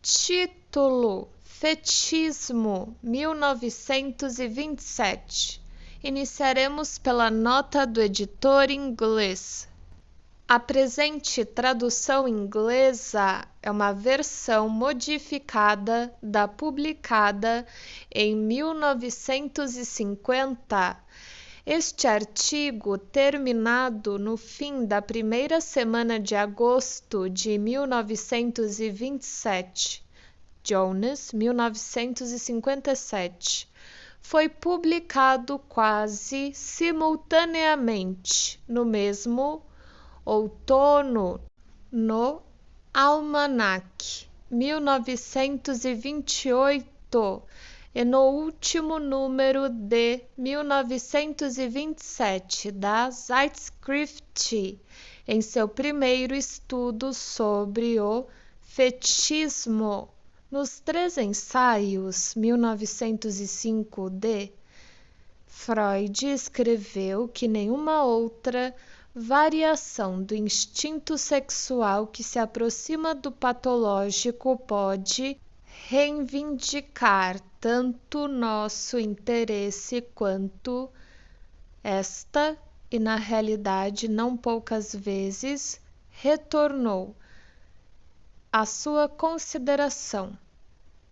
Título: Fetichismo, 1927. Iniciaremos pela nota do editor inglês. A presente tradução inglesa é uma versão modificada da publicada em 1950. Este artigo, terminado no fim da primeira semana de agosto de 1927, Jones, 1957, foi publicado quase simultaneamente no mesmo outono no Almanac 1928 e no último número de 1927 da Zeitschrift, em seu primeiro estudo sobre o fetichismo. Nos 3 ensaios 1905 Freud escreveu que nenhuma outra variação do instinto sexual que se aproxima do patológico pode reivindicar tanto nosso interesse quanto esta, e na realidade não poucas vezes, retornou à sua consideração.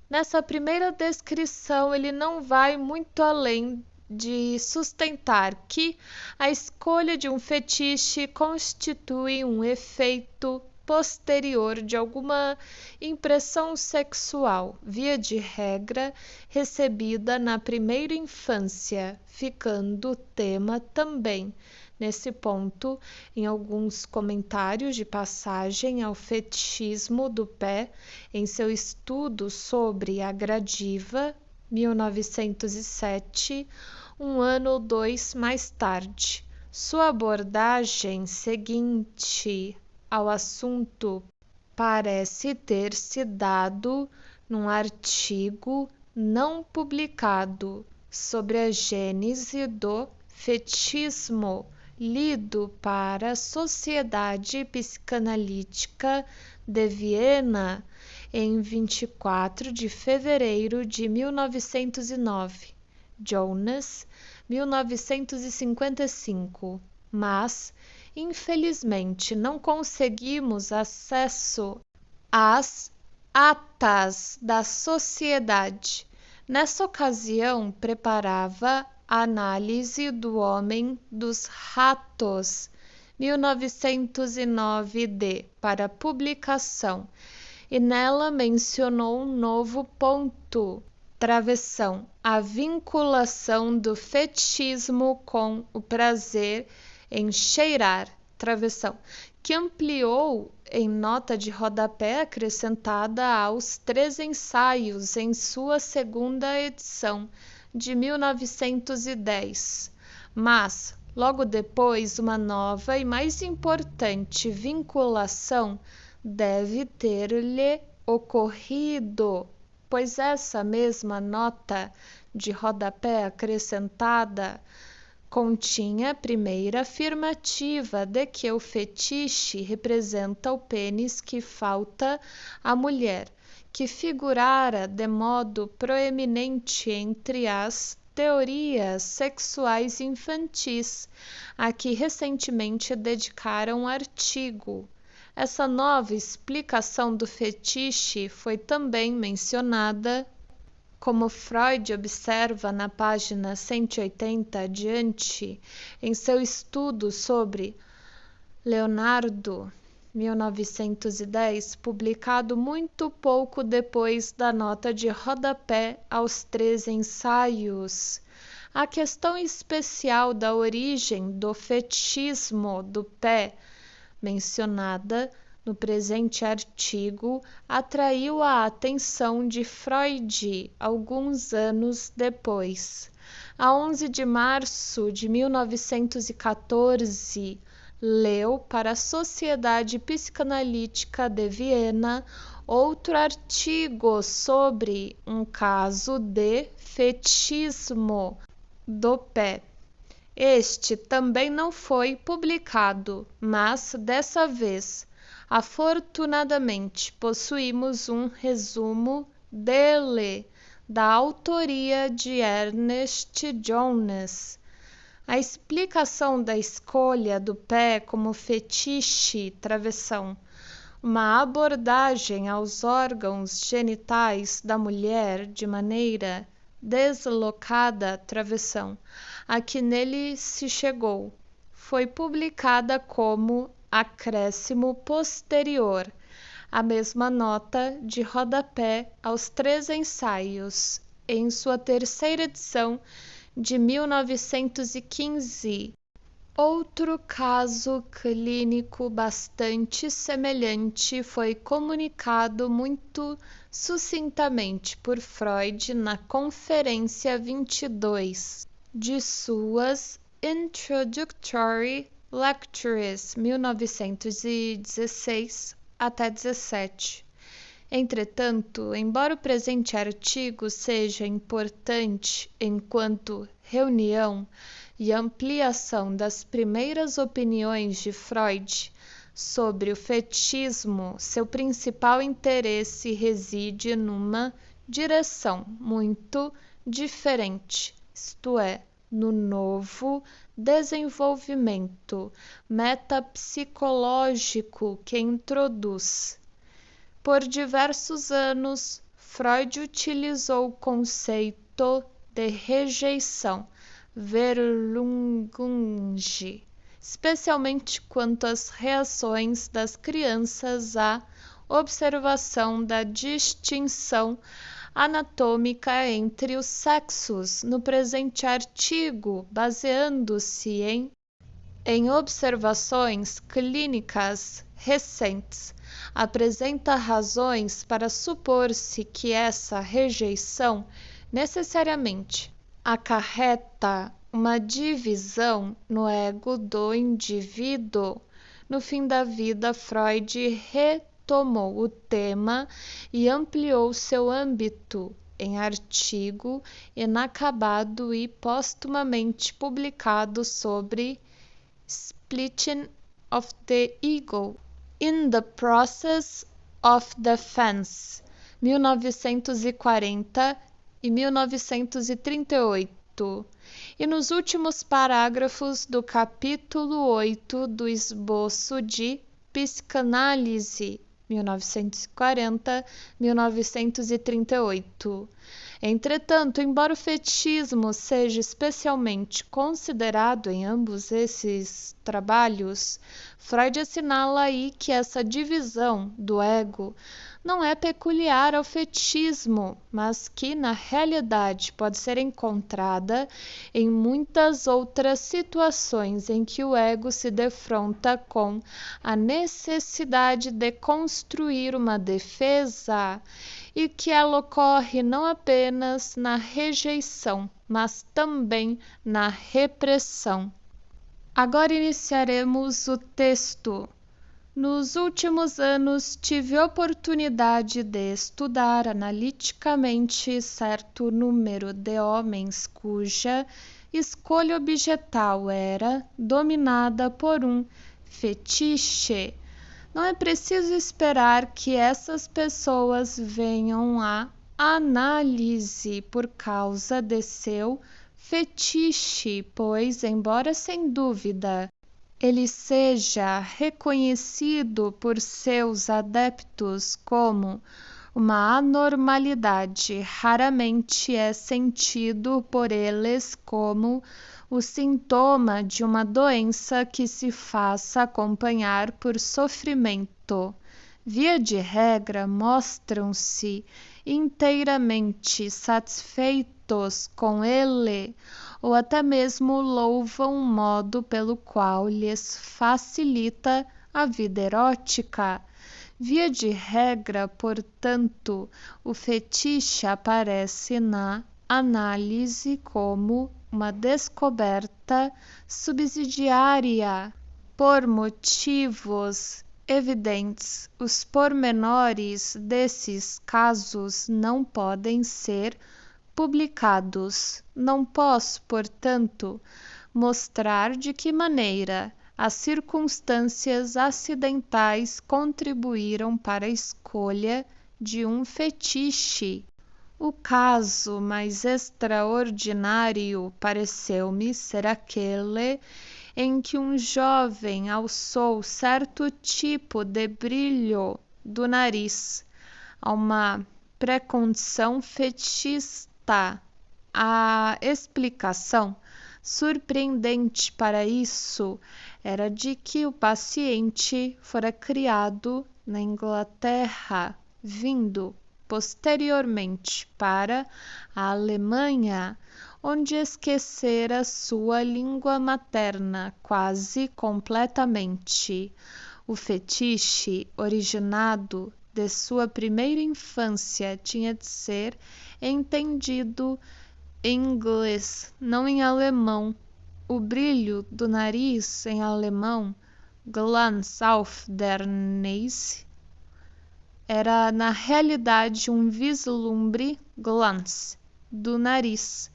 Nessa primeira descrição, ele não vai muito além de sustentar que a escolha de um fetiche constitui um efeito posterior de alguma impressão sexual, via de regra, recebida na primeira infância, ficando o tema também, nesse ponto, em alguns comentários de passagem ao fetichismo do pé, em seu estudo sobre a gradiva, 1907, um ano ou 2 mais tarde. Sua abordagem seguinte ao assunto parece ter se dado num artigo não publicado sobre a gênese do fetichismo, lido para a Sociedade Psicanalítica de Viena em 24 de fevereiro de 1909. Jones, 1955. Mas, infelizmente, não conseguimos acesso às atas da sociedade. Nessa ocasião, preparava a Análise do Homem dos Ratos, 1909 para publicação, e nela mencionou um novo ponto, travessão, a vinculação do fetichismo com o prazer em cheirar, travessão, que ampliou em nota de rodapé acrescentada aos 3 ensaios em sua segunda edição, de 1910. Mas, logo depois, uma nova e mais importante vinculação deve ter-lhe ocorrido, pois essa mesma nota de rodapé acrescentada continha a primeira afirmativa de que o fetiche representa o pênis que falta à mulher, que figurara de modo proeminente entre as teorias sexuais infantis, a que recentemente dedicaram um artigo. Essa nova explicação do fetiche foi também mencionada, como Freud observa na página 180 adiante, em seu estudo sobre Leonardo, 1910, publicado muito pouco depois da nota de rodapé aos 3 ensaios. A questão especial da origem do fetichismo do pé, mencionada no presente artigo, atraiu a atenção de Freud alguns anos depois. A 11 de março de 1914, leu para a Sociedade Psicanalítica de Viena outro artigo sobre um caso de fetichismo do pé. Este também não foi publicado, mas, dessa vez, Afortunadamente, possuímos um resumo dele, da autoria de Ernest Jones. A explicação da escolha do pé como fetiche travessão, uma abordagem aos órgãos genitais da mulher de maneira deslocada travessão, a que nele se chegou, foi publicada como acréscimo posterior, a mesma nota de rodapé aos 3 ensaios, em sua terceira edição de 1915. Outro caso clínico bastante semelhante foi comunicado muito sucintamente por Freud na Conferência 22 de suas Introductory Lectures, 1916 até 17. Entretanto, embora o presente artigo seja importante enquanto reunião e ampliação das primeiras opiniões de Freud sobre o fetichismo, seu principal interesse reside numa direção muito diferente, isto é, no novo desenvolvimento metapsicológico que introduz. Por diversos anos, Freud utilizou o conceito de rejeição, Verlust, especialmente quanto às reações das crianças à observação da distinção anatômica entre os sexos. No presente artigo, baseando-se em observações clínicas recentes, apresenta razões para supor-se que essa rejeição necessariamente acarreta uma divisão no ego do indivíduo. No fim da vida, Freud retomou o tema e ampliou seu âmbito em artigo inacabado e póstumamente publicado sobre Splitting of the Ego in the Process of Defense, 1940 e 1938, e nos últimos parágrafos do capítulo 8 do Esboço de Psicanálise, 1940-1938. Entretanto, embora o fetichismo seja especialmente considerado em ambos esses trabalhos, Freud assinala aí que essa divisão do ego não é peculiar ao fetichismo, mas que, na realidade, pode ser encontrada em muitas outras situações em que o ego se defronta com a necessidade de construir uma defesa e que ela ocorre não apenas na rejeição, mas também na repressão. Agora iniciaremos o texto. Nos últimos anos, tive oportunidade de estudar analiticamente certo número de homens cuja escolha objetal era dominada por um fetiche. Não é preciso esperar que essas pessoas venham à análise por causa de seu fetiche, pois, embora sem dúvida ele seja reconhecido por seus adeptos como uma anormalidade, raramente é sentido por eles como o sintoma de uma doença que se faça acompanhar por sofrimento. Via de regra, mostram-se inteiramente satisfeitos com ele, ou até mesmo louvam o modo pelo qual lhes facilita a vida erótica. Via de regra, portanto, o fetiche aparece na análise como uma descoberta subsidiária. Por motivos evidentes, os pormenores desses casos não podem ser publicados. Não posso, portanto, mostrar de que maneira as circunstâncias acidentais contribuíram para a escolha de um fetiche. O caso mais extraordinário pareceu-me ser aquele em que um jovem alçou certo tipo de brilho do nariz a uma precondição fetichista. A explicação surpreendente para isso era de que o paciente fora criado na Inglaterra, vindo posteriormente para a Alemanha, onde esquecera sua língua materna quase completamente. O fetiche, originado de sua primeira infância, tinha de ser entendido em inglês, não em alemão. O brilho do nariz em alemão, Glanz auf der Nase, era na realidade um vislumbre, Glanz, do nariz.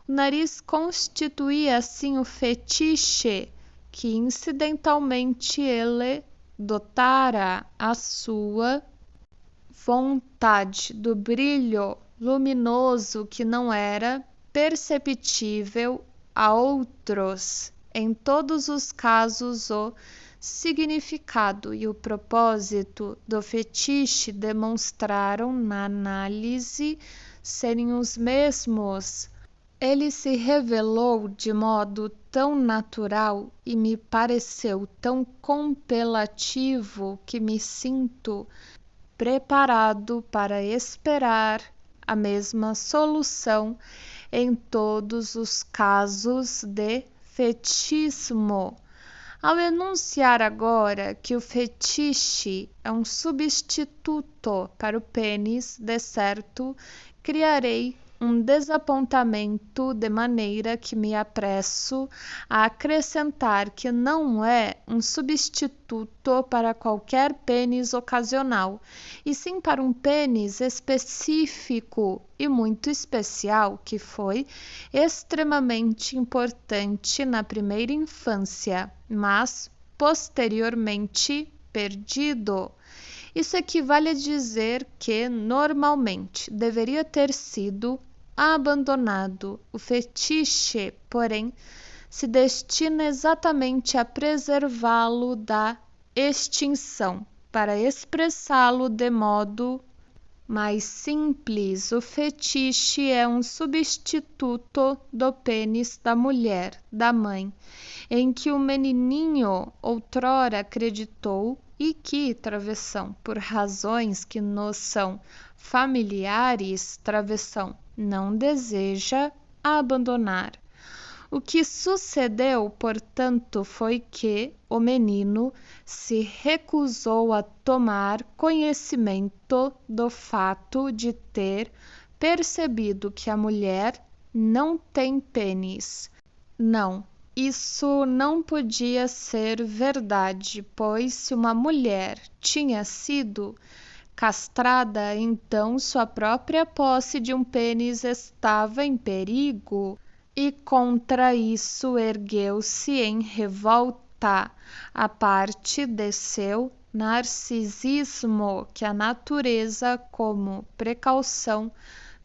O nariz constituía assim o fetiche que incidentalmente ele dotara a sua vontade do brilho luminoso que não era perceptível a outros. Em todos os casos, o significado e o propósito do fetiche demonstraram na análise serem os mesmos. Ele se revelou de modo tão natural e me pareceu tão compelativo que me sinto preparado para esperar a mesma solução em todos os casos de fetichismo. Ao enunciar agora que o fetiche é um substituto para o pênis, de certo, criarei um desapontamento, de maneira que me apresso a acrescentar que não é um substituto para qualquer pênis ocasional, e sim para um pênis específico e muito especial, que foi extremamente importante na primeira infância, mas posteriormente perdido. Isso equivale a dizer que, normalmente, deveria ter sido abandonado. O fetiche, porém, se destina exatamente a preservá-lo da extinção. Para expressá-lo de modo mais simples, o fetiche é um substituto do pênis da mulher, da mãe, em que o menininho outrora acreditou e que travessão, por razões que nos são familiares, travessão não deseja abandonar. O que sucedeu, portanto, foi que o menino se recusou a tomar conhecimento do fato de ter percebido que a mulher não tem pênis. Não, isso não podia ser verdade, pois se uma mulher tinha sido castrada, então sua própria posse de um pênis estava em perigo, e contra isso ergueu-se em revolta a parte de seu narcisismo que a natureza, como precaução,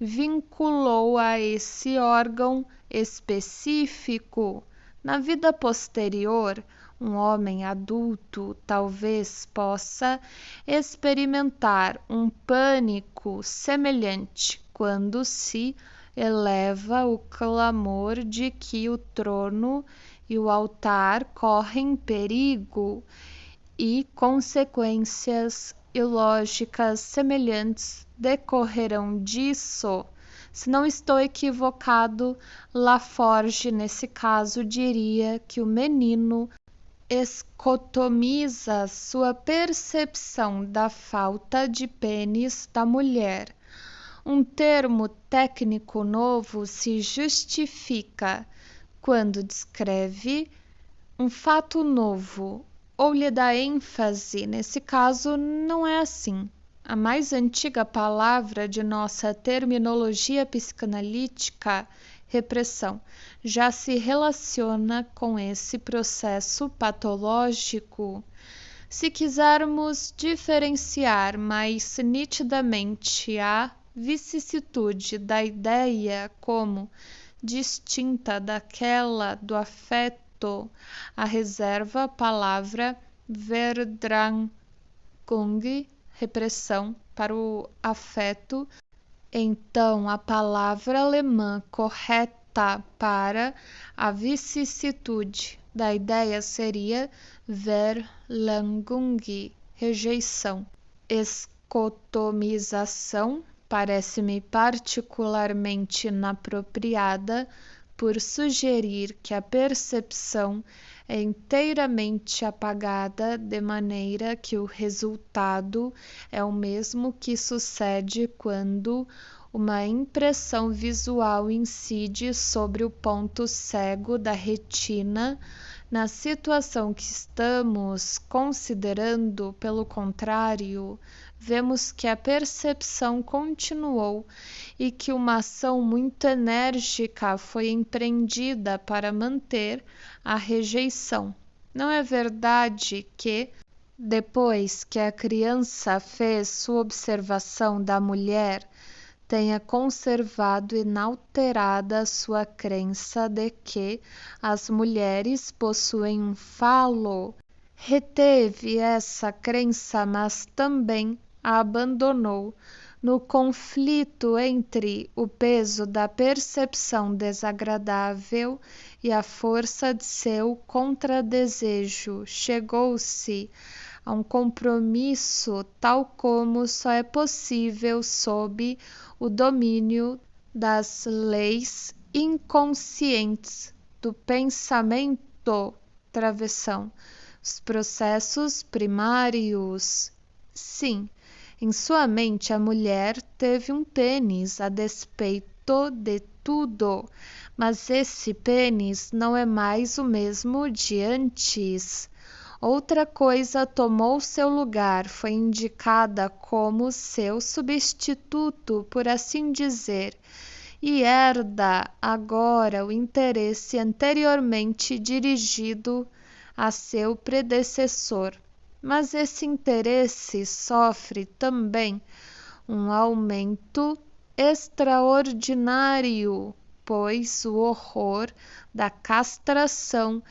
vinculou a esse órgão específico. Na vida posterior, um homem adulto talvez possa experimentar um pânico semelhante quando se eleva o clamor de que o trono e o altar correm perigo, e consequências ilógicas semelhantes decorrerão disso. Se não estou equivocado, Laforgue, nesse caso, diria que o menino escotomiza sua percepção da falta de pênis da mulher. Um termo técnico novo se justifica quando descreve um fato novo ou lhe dá ênfase. Nesse caso, não é assim. A mais antiga palavra de nossa terminologia psicanalítica repressão, já se relaciona com esse processo patológico. Se quisermos diferenciar mais nitidamente a vicissitude da ideia como distinta daquela do afeto, a reserva a palavra Verdrängung, repressão, para o afeto. Então, a palavra alemã correta para a vicissitude da ideia seria Verlangung, rejeição. Escotomização parece-me particularmente inapropriada por sugerir que a percepção é inteiramente apagada, de maneira que o resultado é o mesmo que sucede quando uma impressão visual incide sobre o ponto cego da retina. Na situação que estamos considerando, pelo contrário, vemos que a percepção continuou e que uma ação muito enérgica foi empreendida para manter a rejeição. Não é verdade que, depois que a criança fez sua observação da mulher, tenha conservado inalterada sua crença de que as mulheres possuem um falo? Reteve essa crença, mas também a abandonou no conflito entre o peso da percepção desagradável e a força de seu contradesejo. Chegou-se a um compromisso tal como só é possível sob o domínio das leis inconscientes do pensamento travessão, os processos primários. Sim, em sua mente a mulher teve um pênis a despeito de tudo, mas esse pênis não é mais o mesmo de antes. Outra coisa tomou seu lugar, foi indicada como seu substituto, por assim dizer, e herda agora o interesse anteriormente dirigido a seu predecessor. Mas esse interesse sofre também um aumento extraordinário, pois o horror da castração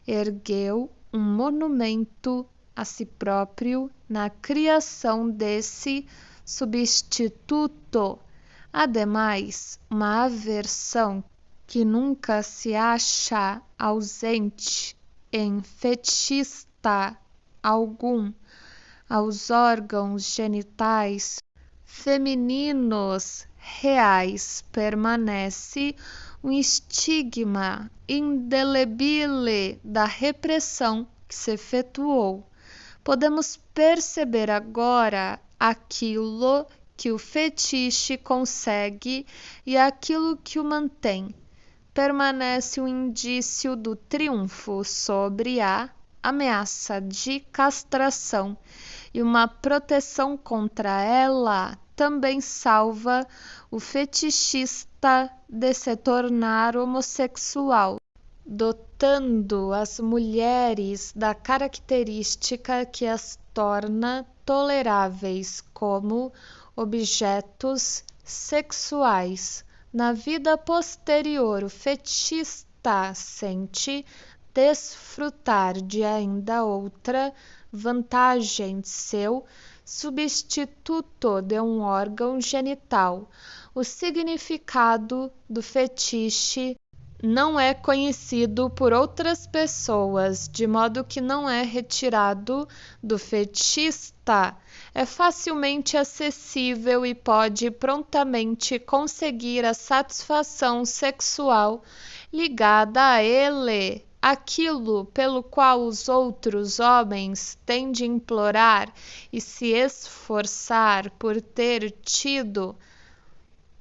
ergueu um monumento a si próprio na criação desse substituto. Ademais, uma aversão que nunca se acha ausente em fetichista algum aos órgãos genitais femininos reais permanece um estigma indelebível da repressão que se efetuou. Podemos perceber agora aquilo que o fetiche consegue e aquilo que o mantém. Permanece um indício do triunfo sobre a ameaça de castração e uma proteção contra ela também salva o fetichista de se tornar homossexual, dotando as mulheres da característica que as torna toleráveis como objetos sexuais. Na vida posterior, o fetichista sente desfrutar de ainda outra vantagem de seu substituto de um órgão genital. O significado do fetiche não é conhecido por outras pessoas, de modo que não é retirado do fetichista. É facilmente acessível e pode prontamente conseguir a satisfação sexual ligada a ele. Aquilo pelo qual os outros homens têm de implorar e se esforçar por ter tido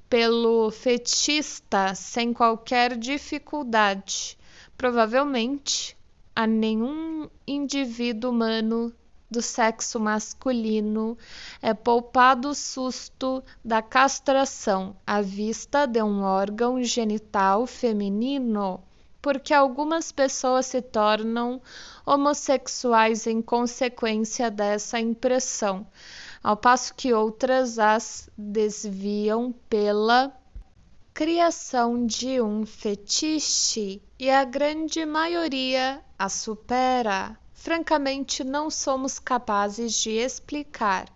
pelo fetichista sem qualquer dificuldade. Provavelmente, a nenhum indivíduo humano do sexo masculino é poupado o susto da castração à vista de um órgão genital feminino, porque algumas pessoas se tornam homossexuais em consequência dessa impressão, ao passo que outras as desviam pela criação de um fetiche e a grande maioria a supera. Francamente, não somos capazes de explicar.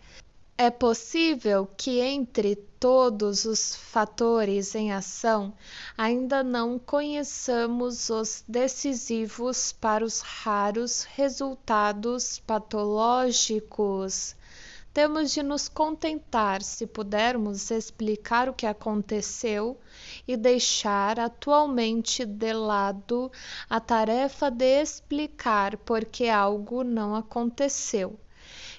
É possível que entre todos os fatores em ação, ainda não conheçamos os decisivos para os raros resultados patológicos. Temos de nos contentar se pudermos explicar o que aconteceu e deixar atualmente de lado a tarefa de explicar por que algo não aconteceu.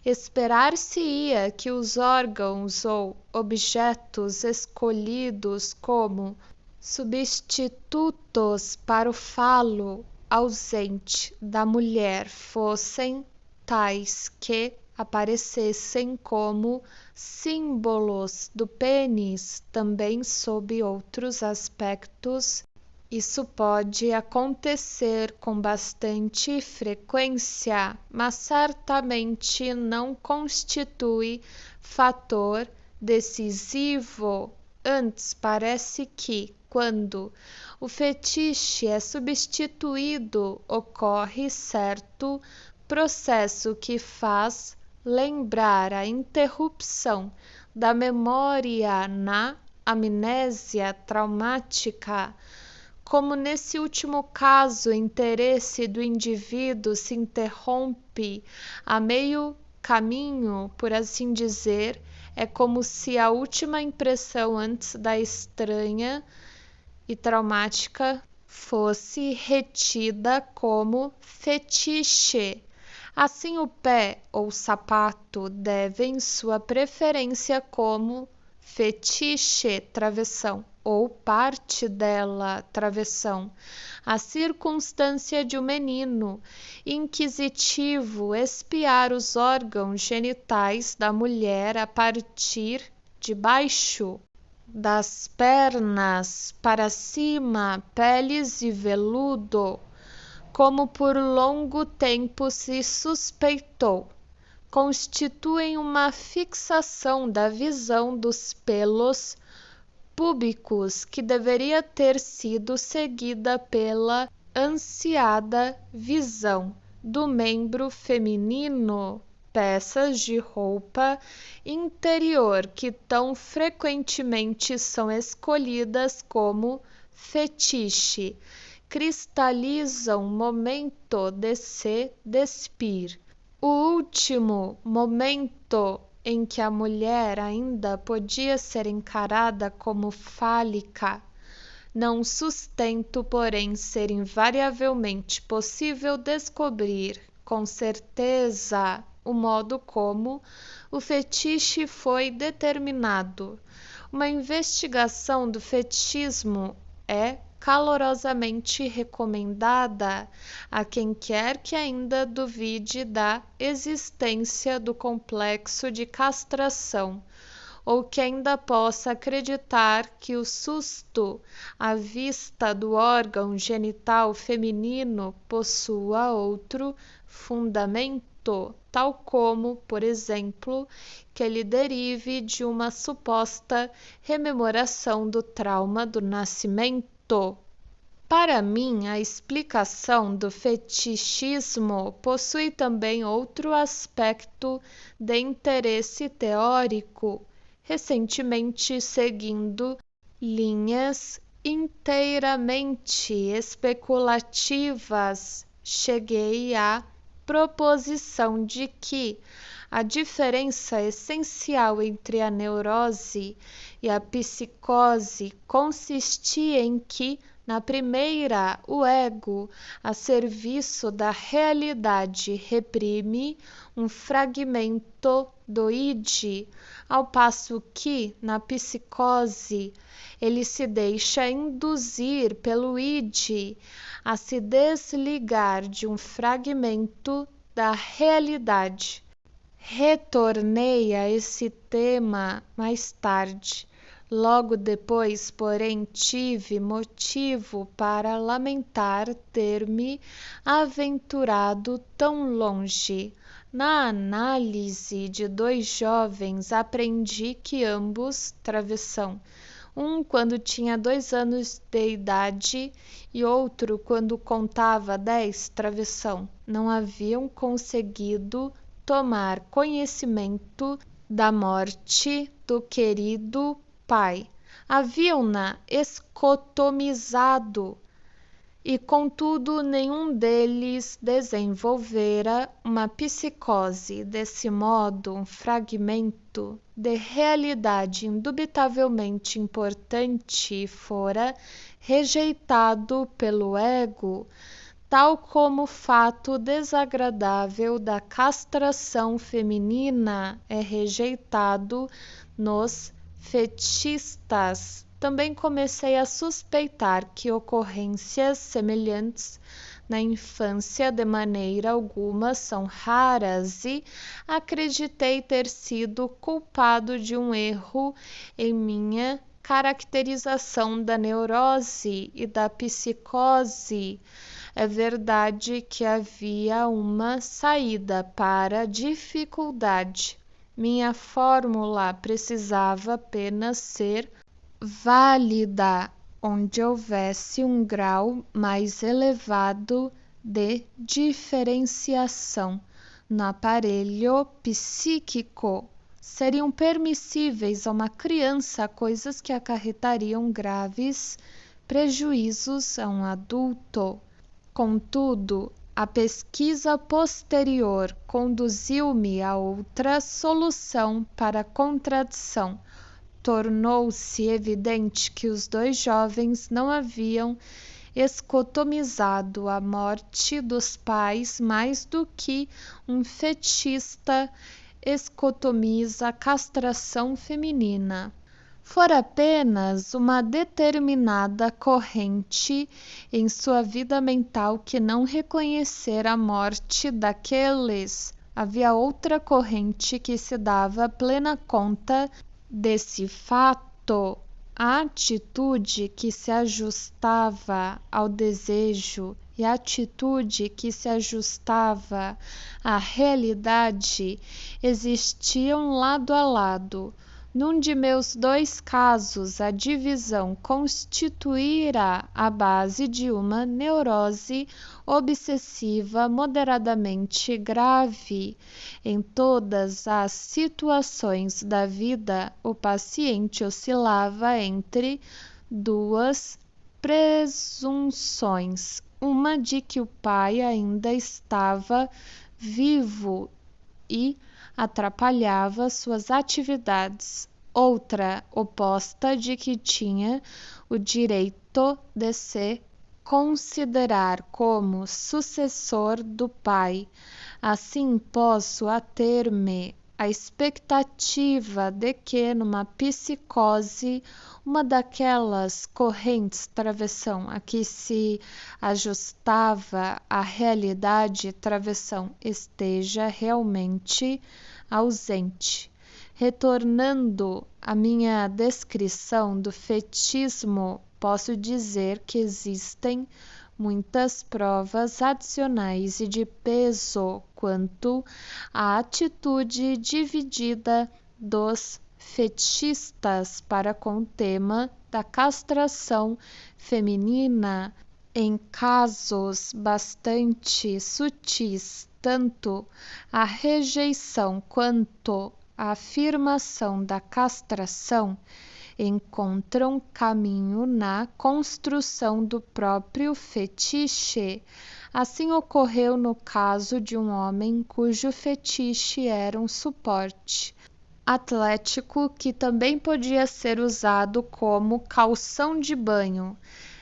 Esperar-se-ia que os órgãos ou objetos escolhidos como substitutos para o falo ausente da mulher fossem tais que aparecessem como símbolos do pênis, também sob outros aspectos. Isso pode acontecer com bastante frequência, mas certamente não constitui fator decisivo. Antes, parece que, quando o fetiche é substituído, ocorre certo processo que faz lembrar a interrupção da memória na amnésia traumática. Como nesse último caso o interesse do indivíduo se interrompe a meio caminho, por assim dizer, é como se a última impressão antes da estranha e traumática fosse retida como fetiche. Assim, o pé ou sapato devem sua preferência como fetiche, travessão, ou parte dela, travessão. A circunstância de um menino inquisitivo espiar os órgãos genitais da mulher a partir de baixo das pernas para cima, peles e veludo, como por longo tempo se suspeitou, constituem uma fixação da visão dos pelos púbicos que deveria ter sido seguida pela ansiada visão do membro feminino, peças de roupa interior que tão frequentemente são escolhidas como fetiche, cristalizam momento de se despir. O último momento em que a mulher ainda podia ser encarada como fálica, não sustento, porém, ser invariavelmente possível descobrir com certeza o modo como o fetiche foi determinado. Uma investigação do fetichismo é calorosamente recomendada a quem quer que ainda duvide da existência do complexo de castração, ou que ainda possa acreditar que o susto à vista do órgão genital feminino possua outro fundamento, tal como, por exemplo, que ele derive de uma suposta rememoração do trauma do nascimento. Para mim, a explicação do fetichismo possui também outro aspecto de interesse teórico. Recentemente, seguindo linhas inteiramente especulativas, cheguei à proposição de que a diferença essencial entre a neurose e a psicose consistia em que, na primeira, o ego, a serviço da realidade, reprime um fragmento do id, ao passo que, na psicose, ele se deixa induzir pelo id a se desligar de um fragmento da realidade. Retornei a esse tema mais tarde. Logo depois, porém, tive motivo para lamentar ter-me aventurado tão longe. Na análise de dois jovens, aprendi que ambos, travessão, um quando tinha 2 anos de idade e outro quando contava 10, travessão, não haviam conseguido tomar conhecimento da morte do querido pai. Haviam-na escotomizado e, contudo, nenhum deles desenvolvera uma psicose. Desse modo, um fragmento de realidade indubitavelmente importante fora rejeitado pelo ego, tal como o fato desagradável da castração feminina é rejeitado nos fetichistas. Também comecei a suspeitar que ocorrências semelhantes na infância de maneira alguma são raras e acreditei ter sido culpado de um erro em minha caracterização da neurose e da psicose. É verdade que havia uma saída para a dificuldade. Minha fórmula precisava apenas ser válida, onde houvesse um grau mais elevado de diferenciação no aparelho psíquico. Seriam permissíveis a uma criança coisas que acarretariam graves prejuízos a um adulto. Contudo, a pesquisa posterior conduziu-me a outra solução para a contradição. Tornou-se evidente que os dois jovens não haviam escotomizado a morte dos pais mais do que um fetichista escotomiza a castração feminina. Fora apenas uma determinada corrente em sua vida mental que não reconhecera a morte daqueles. Havia outra corrente que se dava plena conta desse fato. A atitude que se ajustava ao desejo e a atitude que se ajustava à realidade existiam lado a lado. Num de meus 2 casos, a divisão constituíra a base de uma neurose obsessiva moderadamente grave. Em todas as situações da vida, o paciente oscilava entre 2 presunções: uma de que o pai ainda estava vivo e atrapalhava suas atividades, outra oposta de que tinha o direito de se considerar como sucessor do pai. Assim posso ater-me à expectativa de que numa psicose uma daquelas correntes travessão a que se ajustava a realidade travessão esteja realmente ausente. Retornando à minha descrição do fetichismo, posso dizer que existem muitas provas adicionais e de peso quanto à atitude dividida dos fetichistas para com o tema da castração feminina em casos bastante sutis. Tanto a rejeição quanto a afirmação da castração encontram caminho na construção do próprio fetiche. Assim ocorreu no caso de um homem cujo fetiche era um suporte atlético que também podia ser usado como calção de banho.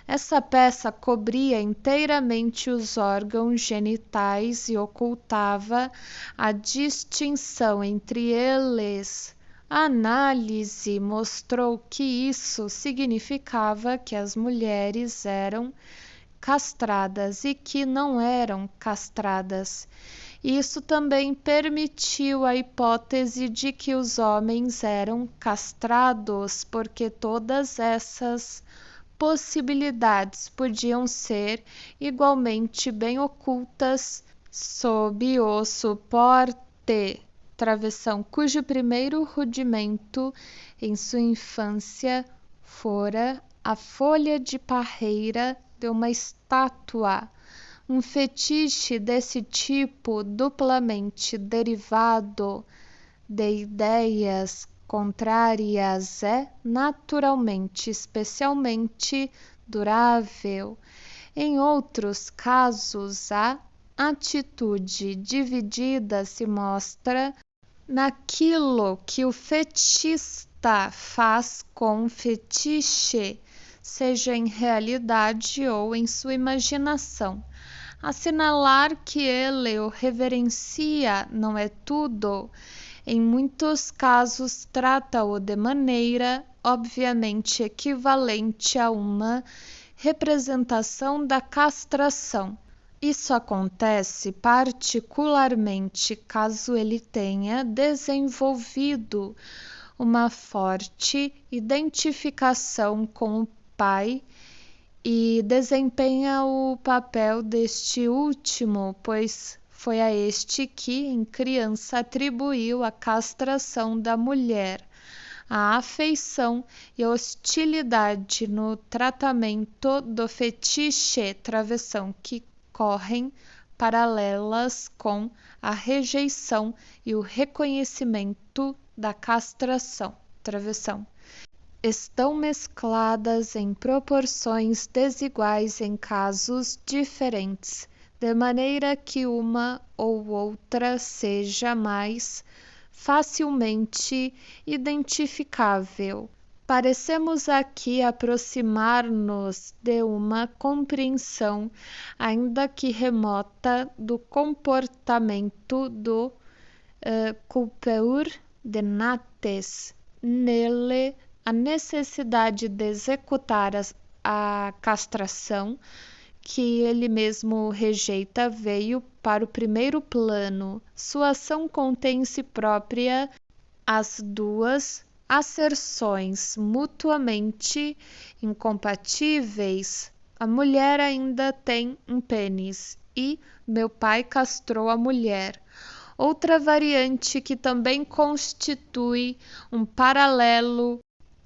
Essa peça cobria inteiramente os órgãos genitais e ocultava a distinção entre eles. A análise mostrou que isso significava que as mulheres eram castradas e que não eram castradas. Isso também permitiu a hipótese de que os homens eram castrados, porque todas essas possibilidades podiam ser igualmente bem ocultas sob o suporte travessão, cujo primeiro rudimento em sua infância fora a folha de parreira de uma estátua. Um fetiche desse tipo, duplamente derivado de ideias contrárias, é naturalmente especialmente durável. Em outros casos, a atitude dividida se mostra naquilo que o fetichista faz com o fetiche, seja em realidade ou em sua imaginação. Assinalar que ele o reverencia não é tudo. Em muitos casos, trata-o de maneira obviamente equivalente a uma representação da castração. Isso acontece particularmente caso ele tenha desenvolvido uma forte identificação com o pai e desempenha o papel deste último, pois foi a este que, em criança, atribuiu a castração da mulher. A afeição e hostilidade no tratamento do fetiche travessão que correm paralelas com a rejeição e o reconhecimento da castração travessão estão mescladas em proporções desiguais em casos diferentes, de maneira que uma ou outra seja mais facilmente identificável. Parecemos aqui aproximar-nos de uma compreensão, ainda que remota, do comportamento do coupeur de Nates. Nele, a necessidade de executar a castração, que ele mesmo rejeita, veio para o primeiro plano. Sua ação contém em si própria as duas asserções mutuamente incompatíveis. A mulher ainda tem um pênis e meu pai castrou a mulher. Outra variante que também constitui um paralelo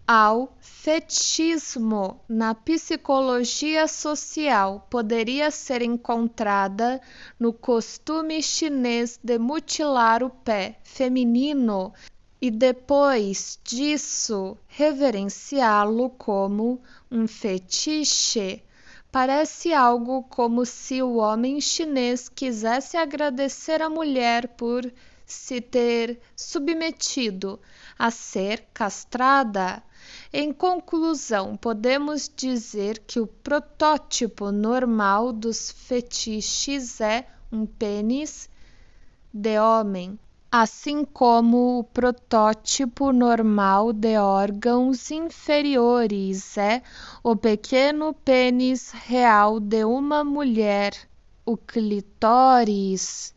ao fetichismo na psicologia social poderia ser encontrada no costume chinês de mutilar o pé feminino e depois disso reverenciá-lo como um fetiche. Parece algo como se o homem chinês quisesse agradecer à mulher por se ter submetido a ser castrada. Em conclusão, podemos dizer que o protótipo normal dos fetiches é um pênis de homem, assim como o protótipo normal de órgãos inferiores é o pequeno pênis real de uma mulher, o clitóris.